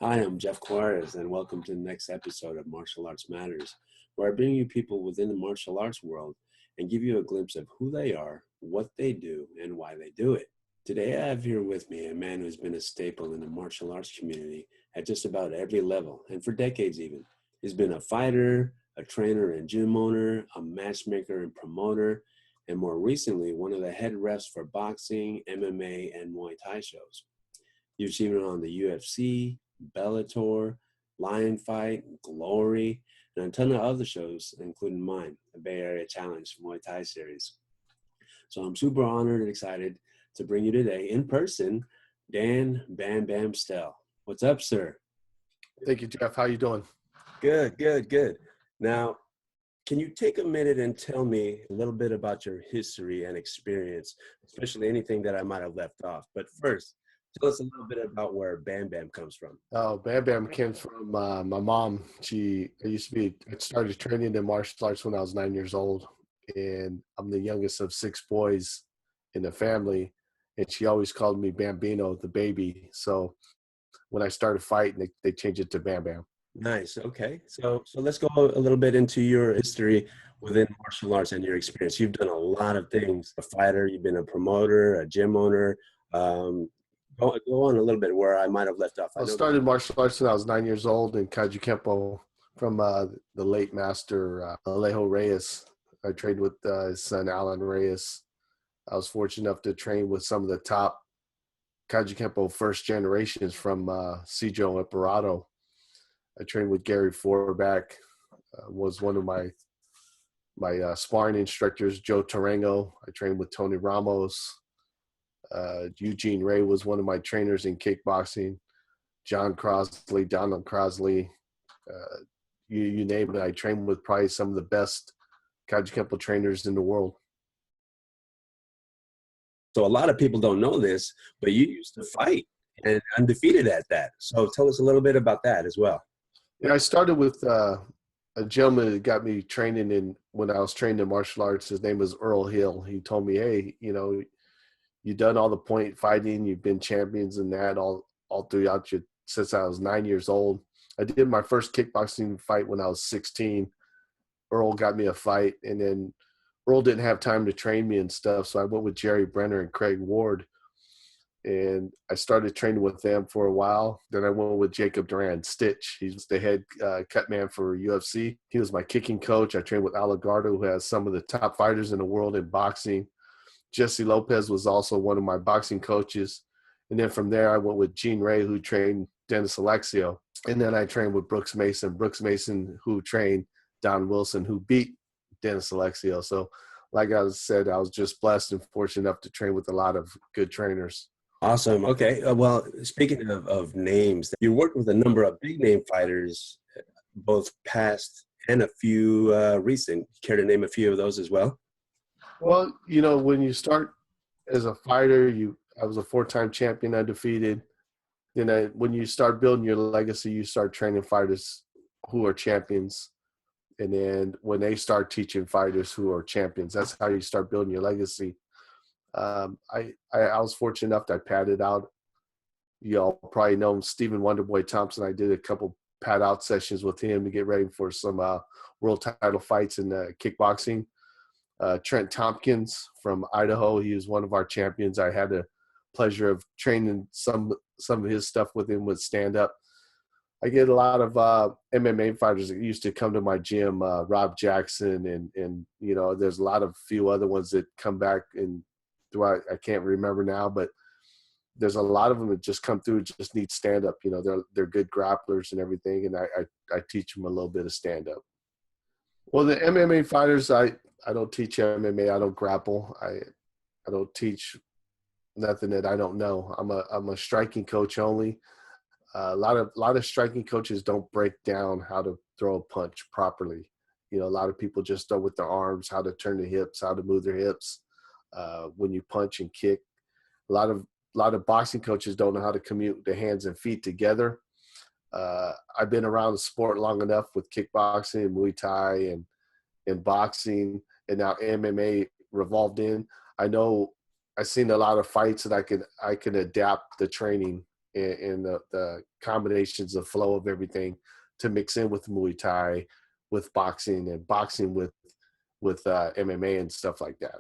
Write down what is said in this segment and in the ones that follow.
Hi, I'm Jeff Juarez, and welcome to the next episode of Martial Arts Matters, where I bring you people within the martial arts world and give you a glimpse of who they are, what they do, and why they do it. Today, I have here with me a man who's been a staple in the martial arts community at just about every level, and for decades even. He's been a fighter, a trainer and gym owner, a matchmaker and promoter, and more recently, one of the head refs for boxing, MMA, and Muay Thai shows. You've seen it on the UFC, Bellator, Lion Fight, Glory, and a ton of other shows, including mine, the Bay Area Challenge Muay Thai series. So I'm super honored and excited to bring you today in person, Dan Bam Bam Stell. What's up, sir? Thank you, Jeff. How you doing? Good, good, good. Now, can you take a minute and tell me a little bit about your history and experience, especially anything that I might have left off? But first, tell us a little bit about where Bam Bam comes from. Oh, Bam Bam came from my mom. I started training in martial arts when I was 9 years old, and I'm the youngest of six boys in the family, and she always called me Bambino, the baby. So when I started fighting, they changed it to Bam Bam. Nice. Okay. So let's go a little bit into your history within martial arts and your experience. You've done a lot of things. A fighter, you've been a promoter, a gym owner. Um, go on a little bit where I might have left off. I started martial arts when I was 9 years old in Kaiju Kempo from the late master Alejo Reyes. I trained with his son Alan Reyes. I was fortunate enough to train with some of the top Kaiju Kempo first generations from Cijo Imperato. I trained with Gary Forback, was one of my sparring instructors, Joe Tarango. I trained with Tony Ramos. Eugene Ray was one of my trainers in kickboxing. John Crosley, Donald Crosley, you name it. I trained with probably some of the best Kaiju Kempo trainers in the world. So a lot of people don't know this, but you used to fight and undefeated at that. So tell us a little bit about that as well. Yeah, I started with a gentleman that got me training when I was trained in martial arts. His name was Earl Hill. He told me, hey, you've done all the point fighting. You've been champions in that all throughout you since I was 9 years old. I did my first kickboxing fight when I was 16. Earl got me a fight, and then Earl didn't have time to train me and stuff, so I went with Jerry Brenner and Craig Ward. And I started training with them for a while. Then I went with Jacob Duran, Stitch. He's the head cut man for UFC. He was my kicking coach. I trained with Alagardo, who has some of the top fighters in the world in boxing. Jesse Lopez was also one of my boxing coaches. And then from there, I went with Gene Ray, who trained Dennis Alexio. And then I trained with Brooks Mason, who trained Don Wilson, who beat Dennis Alexio. So like I said, I was just blessed and fortunate enough to train with a lot of good trainers. Awesome. Okay. Well, speaking of names, you worked with a number of big name fighters, both past and a few recent. Care to name a few of those as well? Well, when you start as a fighter, I was a 4-time champion, undefeated. When you start building your legacy, you start training fighters who are champions. And then when they start teaching fighters who are champions, that's how you start building your legacy. I was fortunate enough that I padded out. You all probably know him, Stephen Wonderboy Thompson. I did a couple pad out sessions with him to get ready for some world title fights in kickboxing. Trent Tompkins from Idaho, he was one of our champions. I had the pleasure of training some of his stuff with him with stand up. I get a lot of MMA fighters that used to come to my gym, Rob Jackson, and there's a lot of few other ones that come back and throughout. I can't remember now, but there's a lot of them that just come through, just need stand up. They're good grapplers and everything, and I teach them a little bit of stand up. Well, the MMA fighters, I don't teach MMA. I don't grapple. I don't teach nothing that I don't know. I'm a striking coach only. A lot of striking coaches don't break down how to throw a punch properly. A lot of people just start with their arms, how to turn the hips, how to move their hips when you punch and kick. A lot of boxing coaches don't know how to commute the hands and feet together. I've been around the sport long enough with kickboxing and Muay Thai and boxing, and now MMA revolved in. I've seen a lot of fights that I can adapt the training and the combinations of flow of everything to mix in with Muay Thai, with boxing, and boxing with MMA and stuff like that.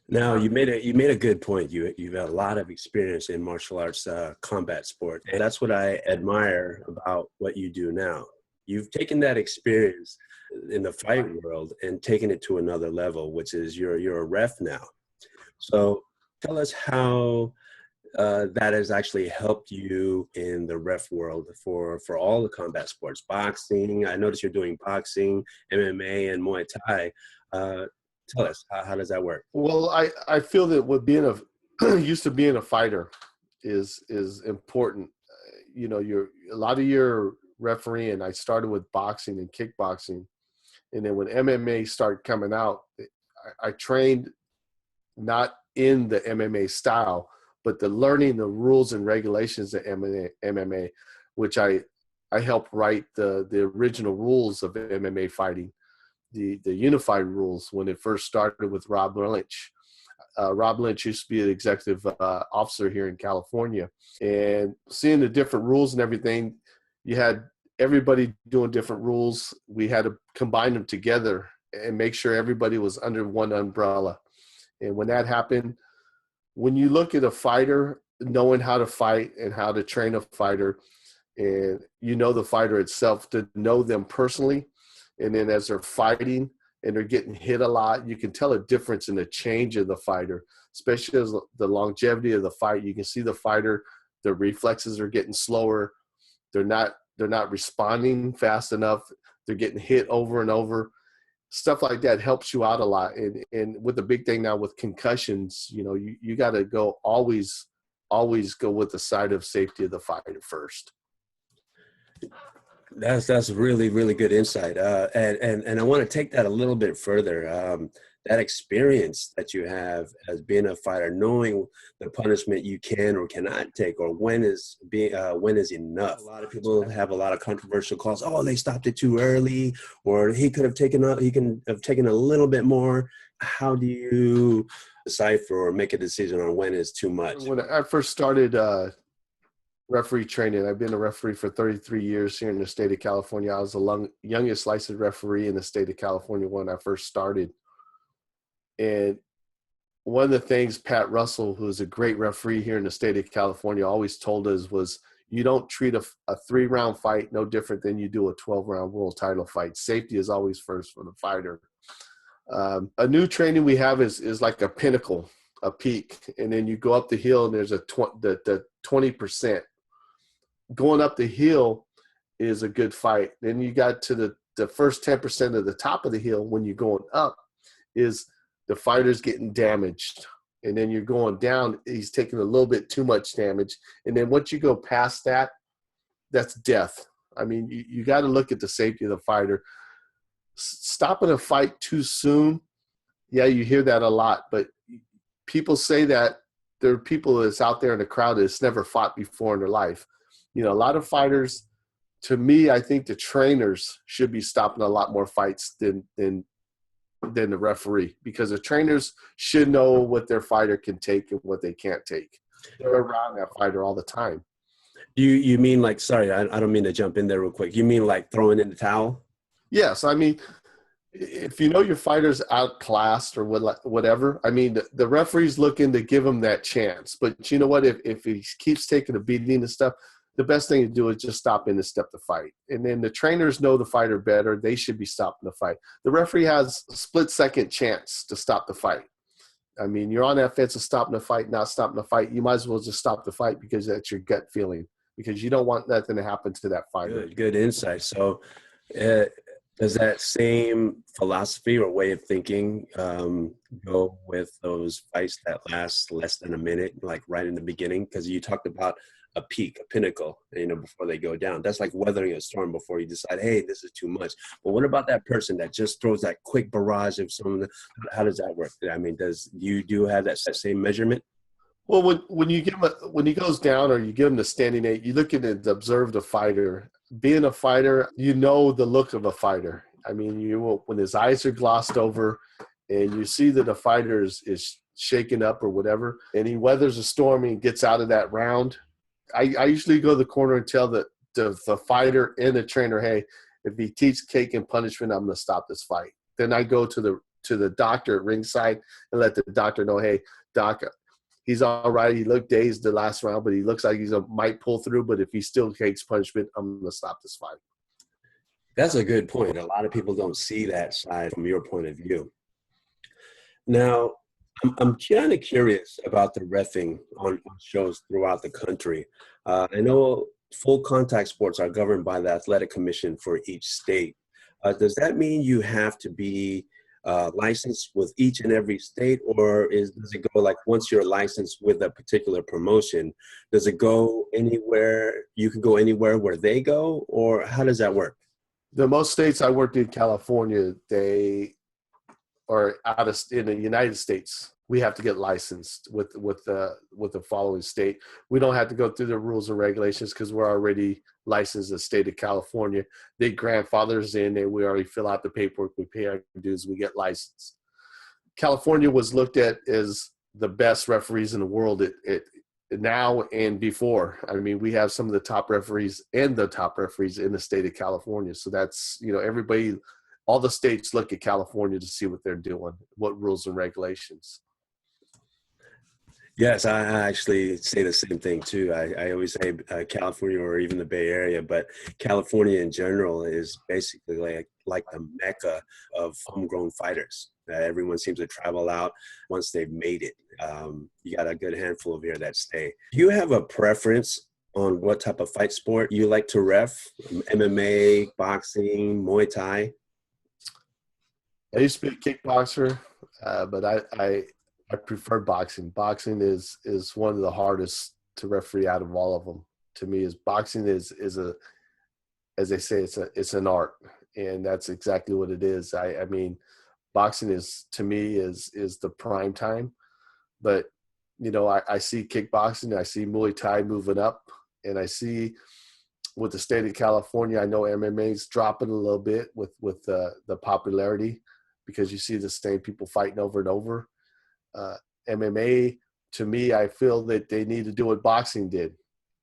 Now, you made a good point. You've had a lot of experience in martial arts combat sport, and that's what I admire about what you do now. You've taken that experience in the fight world and taken it to another level, which is you're a ref now. So tell us how that has actually helped you in the ref world for all the combat sports. Boxing, I noticed you're doing boxing, MMA, and Muay Thai. Tell us, how does that work? Well, I feel that what being used to being a fighter is important. You know, a lot of your refereeing. I started with boxing and kickboxing, and then when MMA started coming out, I trained not in the MMA style, but the learning the rules and regulations of MMA, which I helped write the original rules of MMA fighting. The unified rules when it first started with Rob Lynch. Rob Lynch used to be an executive officer here in California, and seeing the different rules and everything, you had everybody doing different rules. We had to combine them together and make sure everybody was under one umbrella. And when that happened, when you look at a fighter, knowing how to fight and how to train a fighter, and you know the fighter itself, to know them personally, and then as they're fighting and they're getting hit a lot, you can tell a difference in the change of the fighter, especially as the longevity of the fight. You can see the fighter, their reflexes are getting slower. They're not responding fast enough. They're getting hit over and over. Stuff like that helps you out a lot. And with the big thing now with concussions, you know, you got to go always go with the side of safety of the fighter first. That's really, really good insight. And I want to take that a little bit further. That experience that you have as being a fighter, knowing the punishment you can or cannot take, or when is enough. A lot of people have a lot of controversial calls. Oh, they stopped it too early, or he can have taken a little bit more. How do you decipher or make a decision on when is too much? When I first started referee training, I've been a referee for 33 years here in the state of California. I was the youngest licensed referee in the state of California when I first started. And one of the things Pat Russell, who is a great referee here in the state of California, always told us was, you don't treat a 3-round fight no different than you do a 12-round world title fight. Safety is always first for the fighter. A new training we have is like a pinnacle, a peak, and then you go up the hill and there's the 20%. Going up the hill is a good fight. Then you got to the first 10% of the top of the hill. When you're going up, is the fighter's getting damaged. And then you're going down, he's taking a little bit too much damage. And then once you go past that, that's death. I mean, you got to look at the safety of the fighter. Stopping a fight too soon, yeah, you hear that a lot. But people say that there are people that's out there in the crowd that's never fought before in their life. You know, a lot of fighters, to me, I think the trainers should be stopping a lot more fights than the referee, because the trainers should know what their fighter can take and what they can't take. They're around that fighter all the time. You mean like, sorry, I don't mean to jump in there real quick. You mean like throwing in the towel? Yes. I mean, if you know your fighter's outclassed or whatever, I mean, the referee's looking to give him that chance. But you know what? If he keeps taking a beating and stuff, the best thing to do is just stop in and step the fight. And then the trainers know the fighter better. They should be stopping the fight. The referee has a split-second chance to stop the fight. I mean, you're on that fence of stopping the fight, not stopping the fight. You might as well just stop the fight because that's your gut feeling, because you don't want nothing to happen to that fighter. Good insight. So does that same philosophy or way of thinking go with those fights that last less than a minute, like right in the beginning? Because you talked about a peak, a pinnacle, you know, before they go down. That's like weathering a storm before you decide, hey, this is too much. But what about that person that just throws that quick barrage of someone? How does that work? I mean, do have that same measurement? Well, when you give him when he goes down or you give him the standing eight, you look at it, observe the fighter. Being a fighter, you know the look of a fighter. I mean, when his eyes are glossed over and you see that the fighter is shaken up or whatever, and he weathers a storm and gets out of that round, I usually go to the corner and tell the fighter and the trainer, hey, if he teaches cake and punishment, I'm going to stop this fight. Then I go to the doctor at ringside and let the doctor know, hey, doc, he's all right. He looked dazed the last round, but he looks like he's might pull through. But if he still takes punishment, I'm going to stop this fight. That's a good point. A lot of people don't see that side from your point of view. Now, I'm kind of curious about the reffing on shows throughout the country. I know full contact sports are governed by the athletic commission for each state. Does that mean you have to be licensed with each and every state, or does it go like once you're licensed with a particular promotion, does it go anywhere? You can go anywhere where they go, or how does that work? The most states I worked in California, they are in the United States. We have to get licensed with the following state. We don't have to go through the rules and regulations because we're already licensed in the state of California. They grandfathers in, and we already fill out the paperwork. We pay our dues. We get licensed. California was looked at as the best referees in the world. It now and before. I mean, we have some of the top referees in the state of California. So that's, everybody, all the states look at California to see what they're doing, what rules and regulations. Yes, I actually say the same thing too. I always say California or even the Bay Area, but California in general is basically like the mecca of homegrown fighters. Everyone seems to travel out once they've made it. You got a good handful of here that stay. Do you have a preference on what type of fight sport you like to ref? MMA, boxing, Muay Thai? I used to be a kickboxer, but I prefer boxing. Boxing is one of the hardest to referee out of all of them. To me, boxing is as they say, it's an art, and that's exactly what it is. I mean, boxing is, to me, is the prime time. But I see kickboxing, I see Muay Thai moving up, and I see with the state of California, I know MMA is dropping a little bit with the popularity, because you see the same people fighting over and over. MMA, to me, I feel that they need to do what boxing did,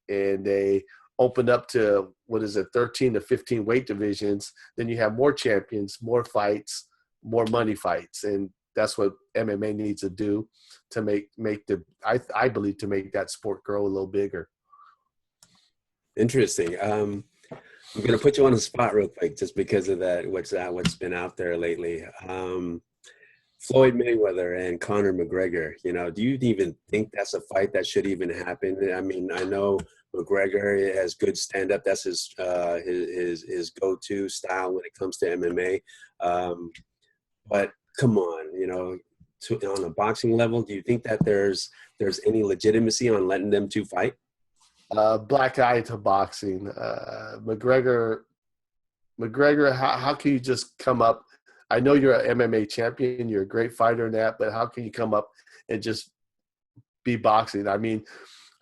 and they opened up to 13 to 15 weight divisions. Then you have more champions, more fights, more money fights, and that's what MMA needs to do to make I believe to make that sport grow a little bigger. Interesting. I'm going to put you on the spot real quick just because of that. What's been out there lately? Floyd Mayweather and Conor McGregor. Do you even think that's a fight that should even happen? I mean, I know McGregor has good stand-up. That's his go-to style when it comes to MMA. But come on, on a boxing level, do you think that there's any legitimacy on letting them two fight? Black eye to boxing. McGregor, how can you just come up? I know you're an MMA champion. You're a great fighter in that, but how can you come up and just be boxing? I mean,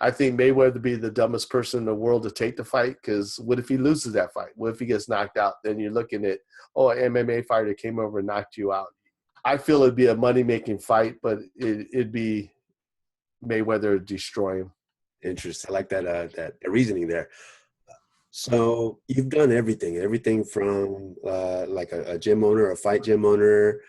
I think Mayweather would be the dumbest person in the world to take the fight, because what if he loses that fight? What if he gets knocked out? Then you're looking at, an MMA fighter came over and knocked you out. I feel it'd be a money-making fight, but it'd be Mayweather destroy him. Interesting. I like that reasoning there. So you've done everything from like a gym owner, a fight gym owner,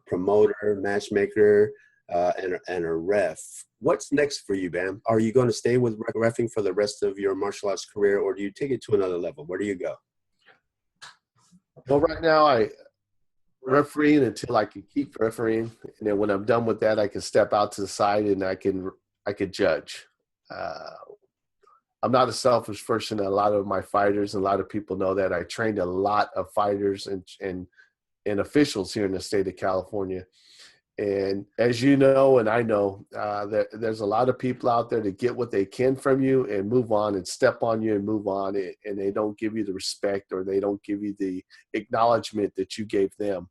promoter, matchmaker, and a ref. What's next for you, Bam? Are you going to stay with reffing for the rest of your martial arts career, or do you take it to another level? Where do you go? Well, right now I refereeing until I can keep refereeing, and then when I'm done with that, I can step out to the side and I can judge. I'm not a selfish person. A lot of my fighters, and a lot of people know that I trained a lot of fighters and officials here in the state of California. And as you know, and I know, there's a lot of people out there that get what they can from you and move on and step on you and move on, and they don't give you the respect, or they don't give you the acknowledgement that you gave them.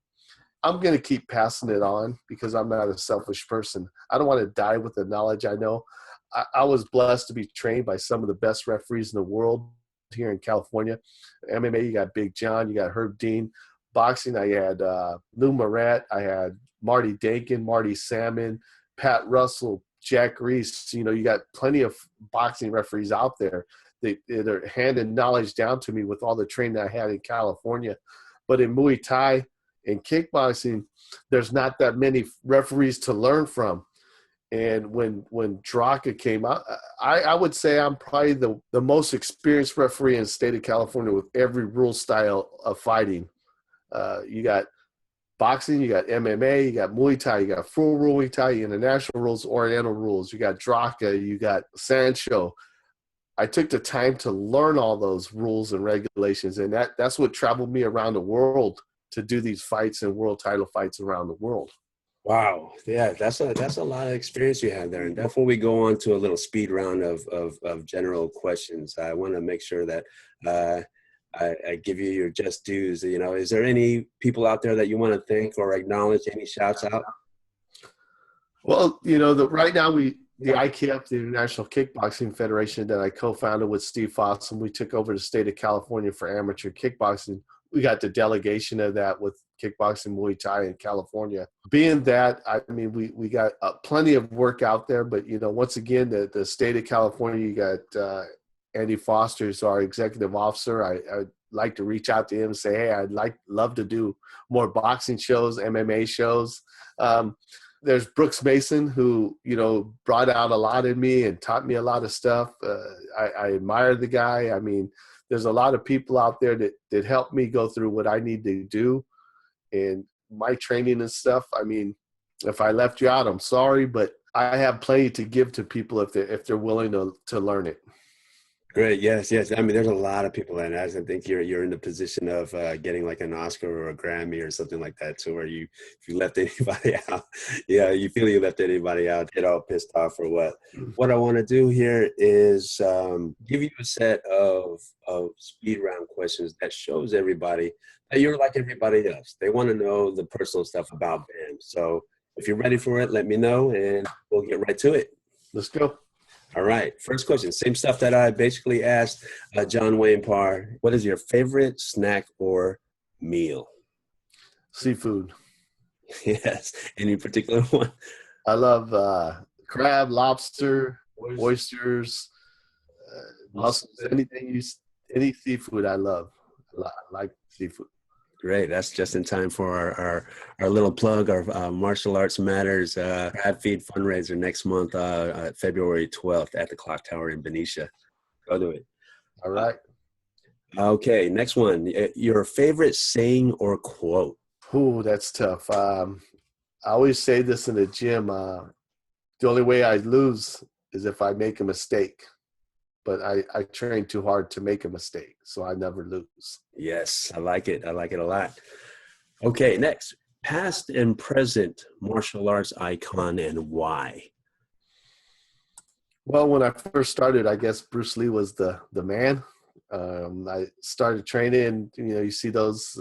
I'm going to keep passing it on because I'm not a selfish person. I don't want to die with the knowledge I know. I was blessed to be trained by some of the best referees in the world here in California. MMA, you got Big John, you got Herb Dean. Boxing, I had Lou Moret, I had Marty Dakin, Marty Salmon, Pat Russell, Jack Reese. You know, you got plenty of boxing referees out there. They're handing knowledge down to me with all the training I had in California. But in Muay Thai and kickboxing, there's not that many referees to learn from. And when Draka came out, I would say I'm probably the most experienced referee in the state of California with every rule style of fighting. You got boxing, you got MMA, you got Muay Thai, you got full Muay Thai, international rules, Oriental rules. You got Draka, you got Sancho. I took the time to learn all those rules and regulations, and that's what traveled me around the world to do these fights and world title fights around the world. Wow. Yeah, that's a lot of experience you have there. And before we go on to a little speed round of general questions, I want to make sure that I give you your just dues. You know, is there any people out there that you want to thank or acknowledge? Any shouts out? Well, you know, right now the IKF, the International Kickboxing Federation that I co-founded with Steve Fossum, we took over the state of California for amateur kickboxing. We got the delegation of that with kickboxing, Muay Thai in California. Being that, I mean, we got plenty of work out there, but, you know, once again, the state of California, you got Andy Foster is our executive officer. I'd like to reach out to him and say, hey, love to do more boxing shows, MMA shows. There's Brooks Mason, who, you know, brought out a lot in me and taught me a lot of stuff. I admire the guy. I mean, there's a lot of people out there that helped me go through what I need to do and my training and stuff. I mean, if I left you out, I'm sorry, but I have plenty to give to people if they're willing to learn it. Great. Yes. I mean, there's a lot of people, and I think you're in the position of getting like an Oscar or a Grammy or something like that, to where if you left anybody out, yeah, you feel you left anybody out, get all pissed off or what. What I want to do here is give you a set of speed round questions that shows everybody that you're like everybody else. They want to know the personal stuff about BAM. So if you're ready for it, let me know, and we'll get right to it. Let's go. All right. First question. Same stuff that I basically asked John Wayne Parr. What is your favorite snack or meal? Seafood. Yes. Any particular one? I love crab, lobster, oysters, mussels, any seafood I love. I like seafood. Great. That's just in time for our little plug, our Martial Arts Matters Crab Feed fundraiser next month, February 12th at the Clock Tower in Benicia. Go do it. All right. Okay. Next one. Your favorite saying or quote? Ooh, that's tough. I always say this in the gym. The only way I lose is if I make a mistake. But I train too hard to make a mistake, so I never lose. Yes, I like it. I like it a lot. Okay, next. Past and present martial arts icon and why? Well, when I first started, I guess Bruce Lee was the man. I started training, you know, you see those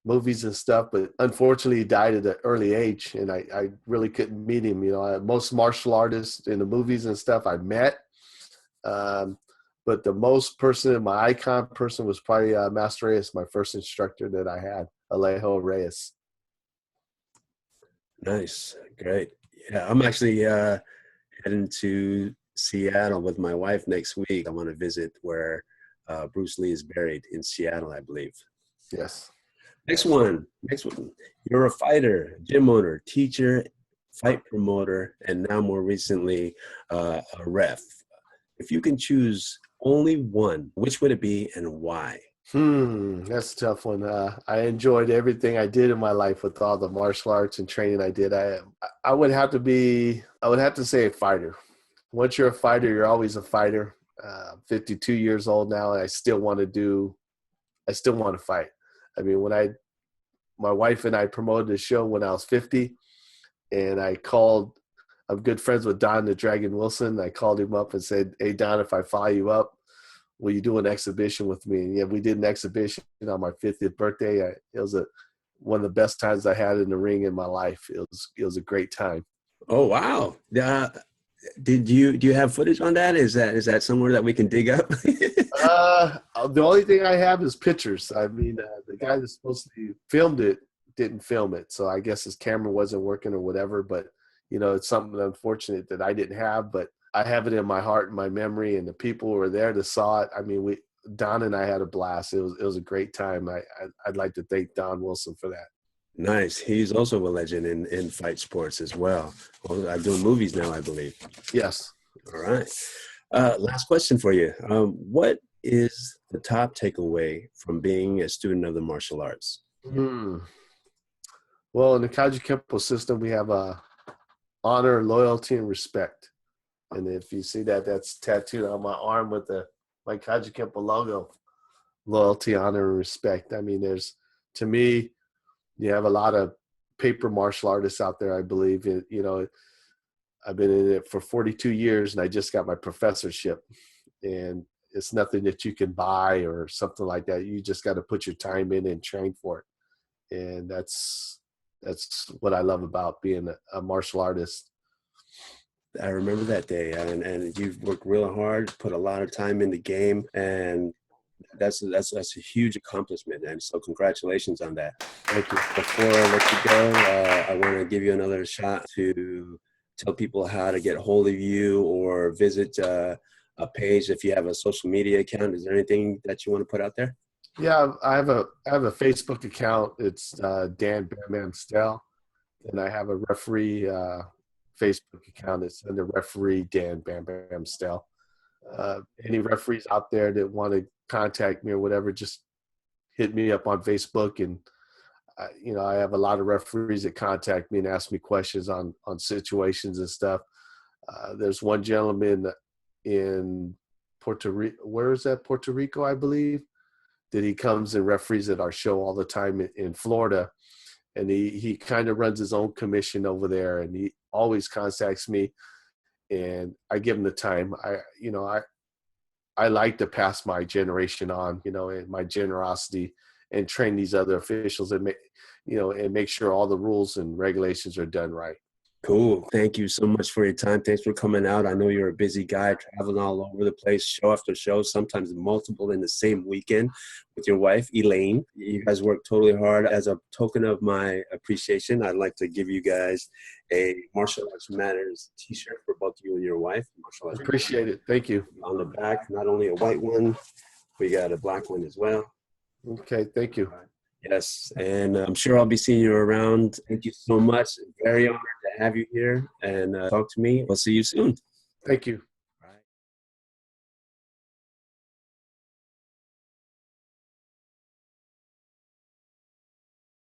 movies and stuff, but unfortunately he died at an early age, and I really couldn't meet him. You know, most martial artists in the movies and stuff I met. But the most my icon person was probably Master Reyes, my first instructor that I had, Alejo Reyes. Nice. Great. Yeah, I'm actually heading to Seattle with my wife next week. I want to visit where Bruce Lee is buried in Seattle, I believe. Yes. Next one. You're a fighter, gym owner, teacher, fight promoter, and now more recently a ref. If you can choose only one, which would it be and why? That's a tough one. I enjoyed everything I did in my life with all the martial arts and training I did. I would have to say a fighter. Once you're a fighter, you're always a fighter. 52 years old now, and I still want to fight. I mean, my wife and I promoted the show when I was 50, and I'm good friends with Don the Dragon Wilson. I called him up and said, hey, Don, if I fly you up, will you do an exhibition with me? And yeah, we did an exhibition on my 50th birthday. It was one of the best times I had in the ring in my life. It was a great time. Oh, wow. Do you have footage on that? Is that somewhere that we can dig up? The only thing I have is pictures. I mean, the guy that's supposed to filmed it didn't film it. So I guess his camera wasn't working or whatever, but you know, it's something unfortunate that I didn't have, but I have it in my heart and my memory, and the people who were there that saw it. I mean, Don and I had a blast. It was a great time. I'd like to thank Don Wilson for that. Nice. He's also a legend in fight sports as well. I'm doing movies now, I believe. Yes. All right. Last question for you. What is the top takeaway from being a student of the martial arts? Well, in the Kaji Kempo system, we have honor, loyalty, and respect. And if you see that, that's tattooed on my arm with my Kaji Kempo logo. Loyalty, honor, and respect. I mean, to me, you have a lot of paper martial artists out there, I believe. You know, I've been in it for 42 years, and I just got my professorship. And it's nothing that you can buy or something like that. You just got to put your time in and train for it. And that's what I love about being a martial artist. I remember that day, and you've worked real hard, put a lot of time in the game, and that's a huge accomplishment. And so congratulations on that. Thank you. Before I let you go, I want to give you another shot to tell people how to get a hold of you or visit a page if you have a social media account. Is there anything that you want to put out there? Yeah, I have a Facebook account. It's Dan Bam Bam Stell, and I have a referee Facebook account. It's under referee Dan Bam Bam Stell. Any referees out there that want to contact me or whatever, just hit me up on Facebook. And you know, I have a lot of referees that contact me and ask me questions on situations and stuff. There's one gentleman in Puerto Rico. Where is that? Puerto Rico, I believe. That he comes and referees at our show all the time in Florida. And he kind of runs his own commission over there, and he always contacts me, and I give him the time. I like to pass my generation on, you know, and my generosity, and train these other officials and make sure all the rules and regulations are done right. Cool. Thank you so much for your time. Thanks for coming out. I know you're a busy guy, traveling all over the place, show after show, sometimes multiple in the same weekend with your wife, Elaine. You guys work totally hard. As a token of my appreciation, I'd like to give you guys a Martial Arts Matters t-shirt for both you and your wife. Martial Arts Appreciate it. Thank you. On the back, not only a white one, we got a black one as well. Okay. Thank you. Yes, and I'm sure I'll be seeing you around. Thank you so much. Very honored to have you here and talk to me. I'll see you soon. Thank you.